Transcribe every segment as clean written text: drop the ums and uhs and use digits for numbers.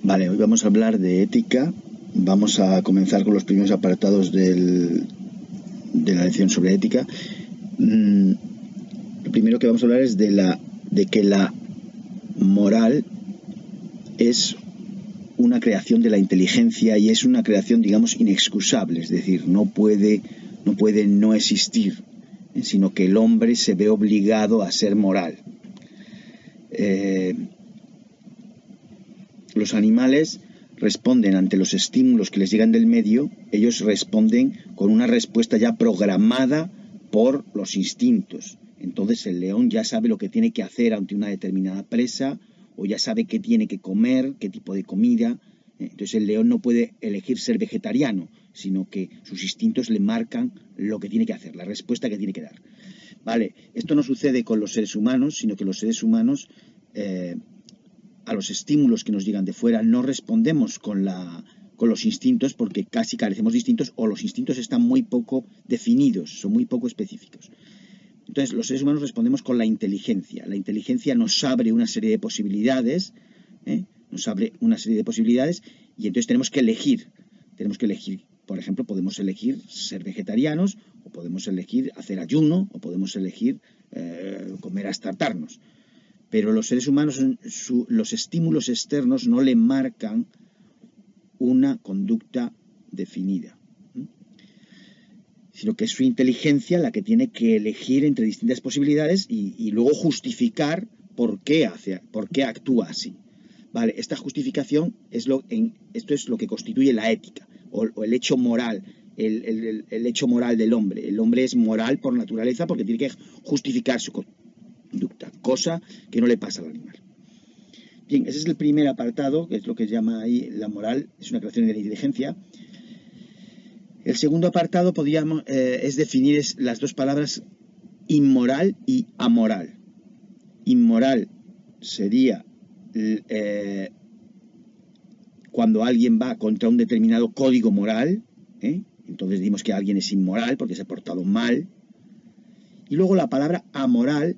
Vale, hoy vamos a hablar de ética. Vamos a comenzar con los primeros apartados de la lección sobre ética. Lo primero que vamos a hablar es de que la moral es una creación de la inteligencia y es una creación, digamos, inexcusable. Es decir, no puede no existir, sino que el hombre se ve obligado a ser moral. Los animales responden ante los estímulos que les llegan del medio. Ellos responden con una respuesta ya programada por los instintos. Entonces el león ya sabe lo que tiene que hacer ante una determinada presa, o ya sabe qué tiene que comer, qué tipo de comida. Entonces el león no puede elegir ser vegetariano, sino que sus instintos le marcan lo que tiene que hacer, la respuesta que tiene que dar. Vale, esto no sucede con los seres humanos, sino que los seres humanos a los estímulos que nos llegan de fuera no respondemos con los instintos, porque casi carecemos de instintos, o los instintos están muy poco definidos, son muy poco específicos. Entonces los seres humanos respondemos con la inteligencia. La inteligencia nos abre una serie de posibilidades, y entonces tenemos que elegir. Por ejemplo, podemos elegir ser vegetarianos, o podemos elegir hacer ayuno, o podemos elegir comer hasta hartarnos. Pero los seres humanos, los estímulos externos no le marcan una conducta definida, sino que es su inteligencia la que tiene que elegir entre distintas posibilidades y luego justificar por qué actúa así. Vale, esta justificación esto es lo que constituye la ética, o el hecho moral, el hecho moral del hombre. El hombre es moral por naturaleza porque tiene que justificar su conducta, cosa que no le pasa al animal. Bien, ese es el primer apartado, que es lo que se llama ahí la moral, es una creación de la inteligencia. El segundo apartado es definir las dos palabras inmoral y amoral. Inmoral sería cuando alguien va contra un determinado código moral, entonces decimos que alguien es inmoral porque se ha portado mal. Y luego la palabra amoral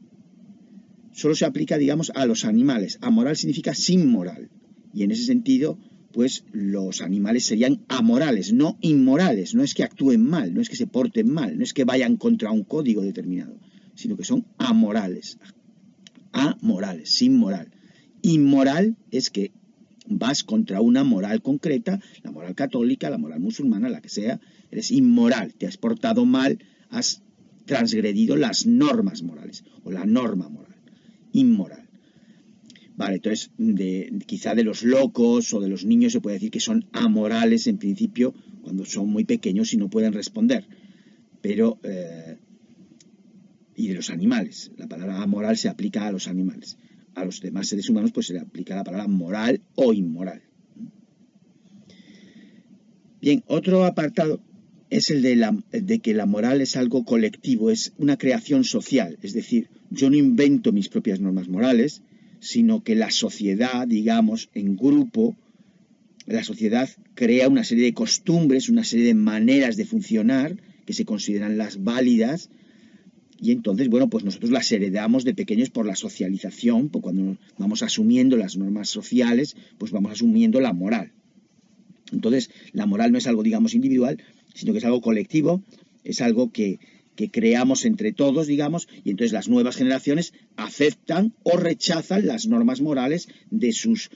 solo se aplica, digamos, a los animales. Amoral significa sin moral. Y en ese sentido, pues los animales serían amorales, no inmorales. No es que actúen mal, no es que se porten mal, no es que vayan contra un código determinado, sino que son amorales. Amorales, sin moral. Inmoral es que vas contra una moral concreta, la moral católica, la moral musulmana, la que sea. Eres inmoral, te has portado mal, has transgredido las normas morales, o la norma moral. Inmoral. Vale, entonces quizá de los locos o de los niños se puede decir que son amorales en principio cuando son muy pequeños y no pueden responder. Pero y de los animales, la palabra amoral se aplica a los animales. A los demás seres humanos pues se le aplica la palabra moral o inmoral. Bien, otro apartado es el de que la moral es algo colectivo, es una creación social. Es decir, yo no invento mis propias normas morales, sino que la sociedad, digamos, en grupo, la sociedad crea una serie de costumbres, una serie de maneras de funcionar que se consideran las válidas, y entonces, bueno, pues nosotros las heredamos de pequeños por la socialización, pues cuando vamos asumiendo las normas sociales, pues vamos asumiendo la moral. Entonces, la moral no es algo, digamos, individual, sino que es algo colectivo, es algo que creamos entre todos, digamos, y entonces las nuevas generaciones aceptan o rechazan las normas morales de sus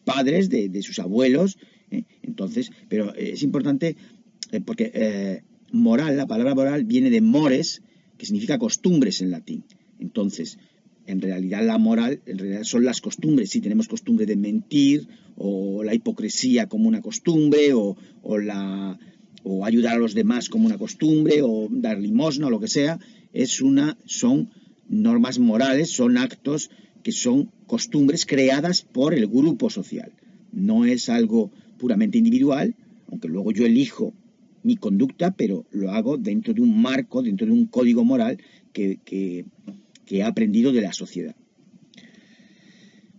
padres, de sus abuelos. Entonces, pero es importante porque moral, la palabra moral viene de mores, que significa costumbres en latín. Entonces, en realidad la moral son las costumbres. Si tenemos costumbre de mentir, o la hipocresía como una costumbre, o ayudar a los demás como una costumbre, o dar limosna, o lo que sea, son normas morales, son actos que son costumbres creadas por el grupo social. No es algo puramente individual, aunque luego yo elijo mi conducta, pero lo hago dentro de un marco, dentro de un código moral que he aprendido de la sociedad.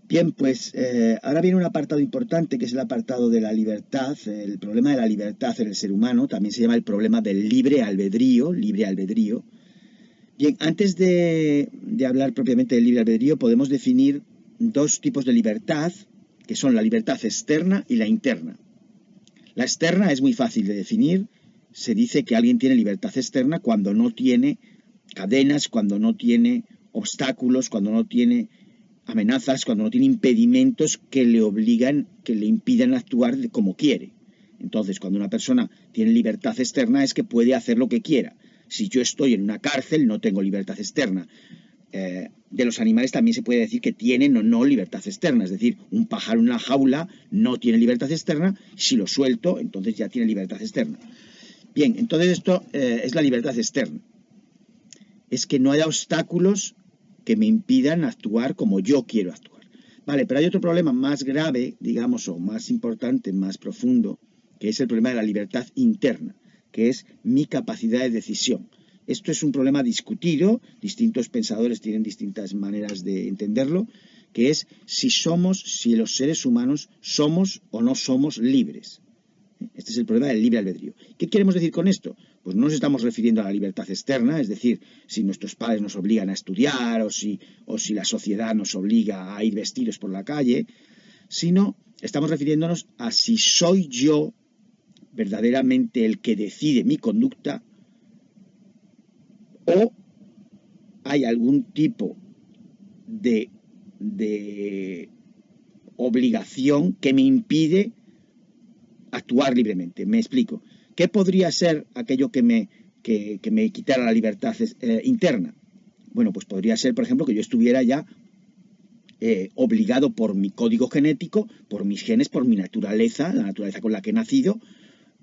Bien, pues ahora viene un apartado importante, que es el apartado de la libertad. El problema de la libertad en el ser humano también se llama el problema del libre albedrío. Bien, antes de hablar propiamente del libre albedrío, podemos definir dos tipos de libertad, que son la libertad externa y la interna. La externa es muy fácil de definir. Se dice que alguien tiene libertad externa cuando no tiene cadenas, cuando no tiene obstáculos, cuando no tiene amenazas, cuando no tiene impedimentos que le obligan, que le impidan actuar como quiere. Entonces, cuando una persona tiene libertad externa es que puede hacer lo que quiera. Si yo estoy en una cárcel, no tengo libertad externa. De los animales también se puede decir que tienen o no libertad externa. Es decir, un pájaro en una jaula no tiene libertad externa. Si lo suelto, entonces ya tiene libertad externa. Bien, entonces esto es la libertad externa. Es que no haya obstáculos que me impidan actuar como yo quiero actuar. Vale, pero hay otro problema más grave, digamos, o más importante, más profundo, que es el problema de la libertad interna, que es mi capacidad de decisión. Esto es un problema discutido, distintos pensadores tienen distintas maneras de entenderlo, que es si los seres humanos somos o no somos libres. Este es el problema del libre albedrío. ¿Qué queremos decir con esto? Pues no nos estamos refiriendo a la libertad externa, es decir, si nuestros padres nos obligan a estudiar o si la sociedad nos obliga a ir vestidos por la calle, sino estamos refiriéndonos a si soy yo verdaderamente el que decide mi conducta o hay algún tipo de obligación que me impide actuar libremente. Me explico. ¿Qué podría ser aquello que me quitara la libertad interna? Bueno, pues podría ser, por ejemplo, que yo estuviera ya obligado por mi código genético, por mis genes, por mi naturaleza, la naturaleza con la que he nacido,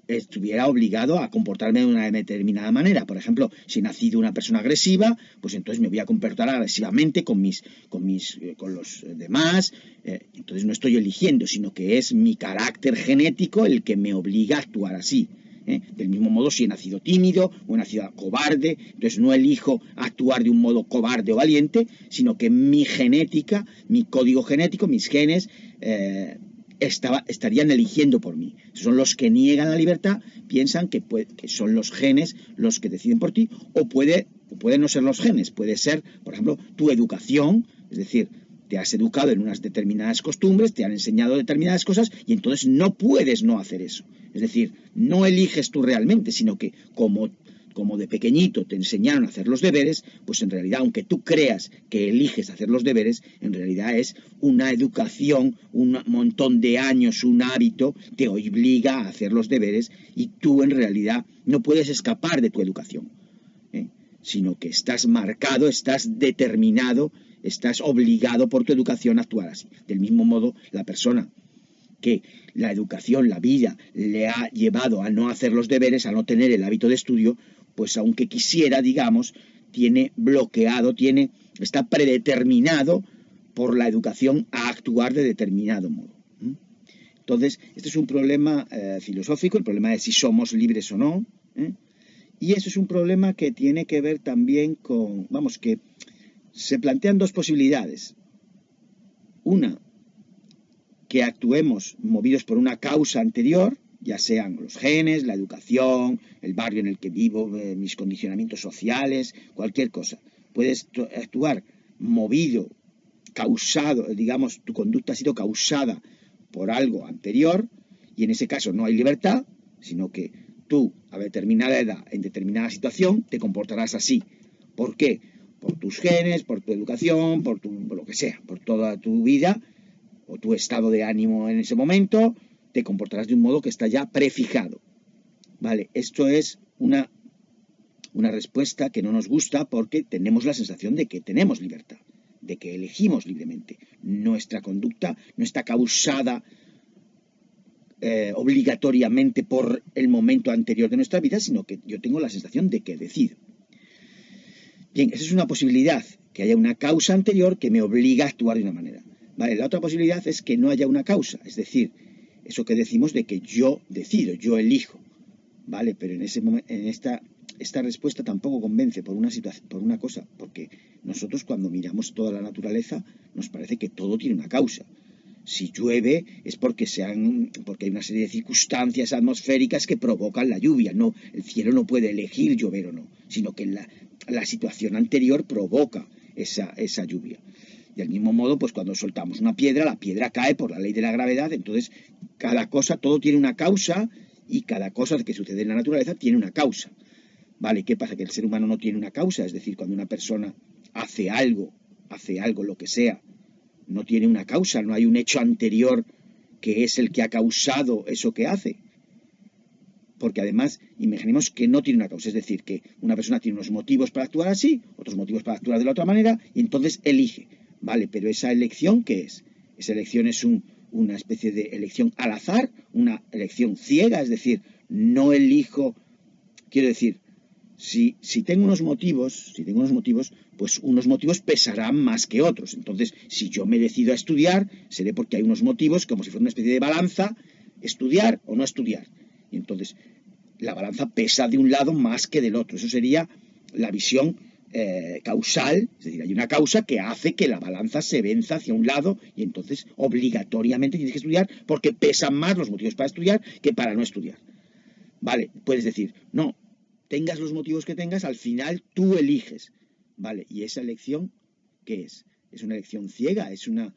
estuviera obligado a comportarme de una determinada manera. Por ejemplo, si he nacido una persona agresiva, pues entonces me voy a comportar agresivamente con los demás. Entonces no estoy eligiendo, sino que es mi carácter genético el que me obliga a actuar así. Del mismo modo, si he nacido tímido o he nacido cobarde, entonces no elijo actuar de un modo cobarde o valiente, sino que mi genética, mi código genético, mis genes, estarían eligiendo por mí. Son los que niegan la libertad, piensan que son los genes los que deciden por ti, o puede no ser los genes, puede ser, por ejemplo, tu educación, es decir, te has educado en unas determinadas costumbres, te han enseñado determinadas cosas y entonces no puedes no hacer eso. Es decir, no eliges tú realmente, sino que como de pequeñito te enseñaron a hacer los deberes, pues en realidad, aunque tú creas que eliges hacer los deberes, en realidad es una educación, un montón de años, un hábito, te obliga a hacer los deberes y tú en realidad no puedes escapar de tu educación, sino que estás marcado, estás determinado, estás obligado por tu educación a actuar así. Del mismo modo, la persona que la educación, la vida, le ha llevado a no hacer los deberes, a no tener el hábito de estudio, pues aunque quisiera, digamos, tiene bloqueado, está predeterminado por la educación a actuar de determinado modo. Entonces, este es un problema filosófico, el problema de si somos libres o no, y eso es un problema que tiene que ver también con, que se plantean dos posibilidades. Una, que actuemos movidos por una causa anterior, ya sean los genes, la educación, el barrio en el que vivo, mis condicionamientos sociales, cualquier cosa. Puedes actuar movido, causado, digamos, tu conducta ha sido causada por algo anterior, y en ese caso no hay libertad, sino que tú, a determinada edad, en determinada situación, te comportarás así. ¿Por qué? Por tus genes, por tu educación, por lo que sea, por toda tu vida, o tu estado de ánimo en ese momento, te comportarás de un modo que está ya prefijado. Vale, esto es una respuesta que no nos gusta porque tenemos la sensación de que tenemos libertad, de que elegimos libremente. Nuestra conducta no está causada obligatoriamente por el momento anterior de nuestra vida, sino que yo tengo la sensación de que decido. Bien, esa es una posibilidad, que haya una causa anterior que me obliga a actuar de una manera. Vale, la otra posibilidad es que no haya una causa, es decir, eso que decimos de que yo decido, yo elijo, ¿vale? Pero en esta respuesta tampoco convence por una cosa, porque nosotros cuando miramos toda la naturaleza nos parece que todo tiene una causa. Si llueve es porque hay una serie de circunstancias atmosféricas que provocan la lluvia. No, el cielo no puede elegir llover o no, sino que la situación anterior provoca esa lluvia. Del mismo modo, pues cuando soltamos una piedra, la piedra cae por la ley de la gravedad. Entonces, cada cosa, todo tiene una causa y cada cosa que sucede en la naturaleza tiene una causa. ¿Vale? ¿Qué pasa? Que el ser humano no tiene una causa. Es decir, cuando una persona hace algo, lo que sea, no tiene una causa, no hay un hecho anterior que es el que ha causado eso que hace. Porque además, imaginemos que no tiene una causa, es decir, que una persona tiene unos motivos para actuar así, otros motivos para actuar de la otra manera, y entonces elige. Vale, pero esa elección, ¿qué es? Esa elección es una especie de elección al azar, una elección ciega, es decir, no elijo, quiero decir, si tengo unos motivos, pues unos motivos pesarán más que otros. Entonces, si yo me decido a estudiar, seré porque hay unos motivos, como si fuera una especie de balanza, estudiar o no estudiar. Y entonces, la balanza pesa de un lado más que del otro. Eso sería la visión causal, es decir, hay una causa que hace que la balanza se venza hacia un lado y entonces obligatoriamente tienes que estudiar porque pesan más los motivos para estudiar que para no estudiar. Vale, puedes decir, no, tengas los motivos que tengas, al final tú eliges. Vale, ¿y esa elección qué es? Es una elección ciega, es una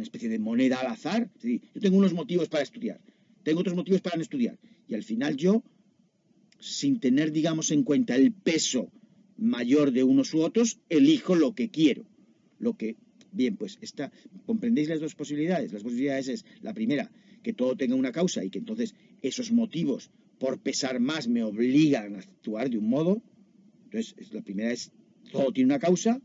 especie de moneda al azar. Es decir, yo tengo unos motivos para estudiar, tengo otros motivos para no estudiar. Y al final yo, sin tener, digamos, en cuenta el peso mayor de unos u otros, elijo lo que quiero. Bien, pues ¿comprendéis las dos posibilidades? Las posibilidades es, la primera, que todo tenga una causa y que entonces esos motivos, por pesar más, me obligan a actuar de un modo. Entonces, la primera es, todo tiene una causa,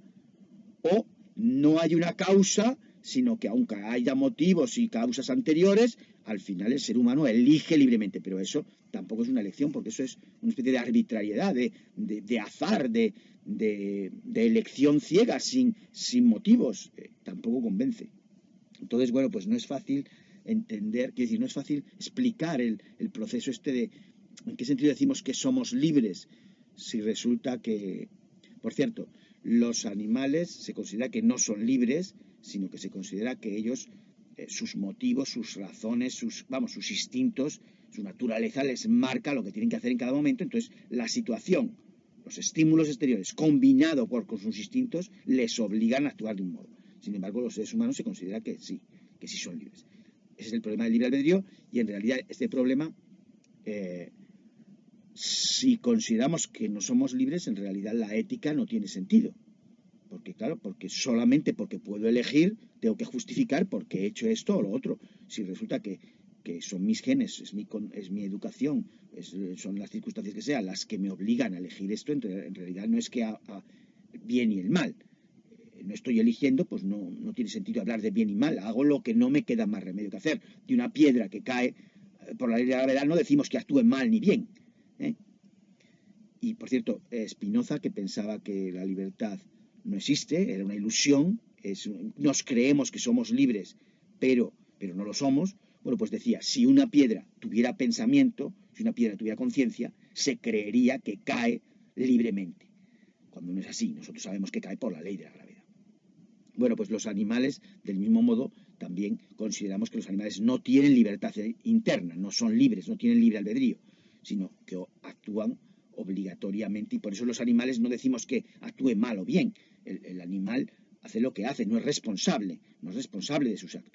o no hay una causa, sino que aunque haya motivos y causas anteriores, al final el ser humano elige libremente, pero eso tampoco es una elección, porque eso es una especie de arbitrariedad, de azar, de elección ciega, sin motivos. Tampoco convence. Entonces, bueno, pues no es fácil entender, quiero decir, no es fácil explicar el proceso de en qué sentido decimos que somos libres, si resulta que, por cierto, los animales se considera que no son libres, sino que se considera que ellos, sus motivos, sus razones, sus instintos, su naturaleza les marca lo que tienen que hacer en cada momento. Entonces, la situación, los estímulos exteriores, combinado con sus instintos, les obligan a actuar de un modo. Sin embargo, los seres humanos se considera que sí son libres. Ese es el problema del libre albedrío, y en realidad este problema, si consideramos que no somos libres, en realidad la ética no tiene sentido. Porque claro, solamente porque puedo elegir, tengo que justificar por qué he hecho esto o lo otro. Si resulta que son mis genes, es mi educación, son las circunstancias que sean las que me obligan a elegir esto, en realidad no es que bien y el mal. No estoy eligiendo, pues no tiene sentido hablar de bien y mal. Hago lo que no me queda más remedio que hacer. De una piedra que cae por la ley de la gravedad no decimos que actúe mal ni bien. Y por cierto, Spinoza, que pensaba que la libertad no existe, era una ilusión, nos creemos que somos libres, pero no lo somos. Bueno, pues decía, si una piedra tuviera pensamiento, si una piedra tuviera conciencia, se creería que cae libremente. Cuando no es así, nosotros sabemos que cae por la ley de la gravedad. Bueno, pues los animales, del mismo modo, también consideramos que los animales no tienen libertad interna, no son libres, no tienen libre albedrío, sino que actúan obligatoriamente, y por eso los animales no decimos que actúe mal o bien. El animal hace lo que hace, no es responsable de sus actos.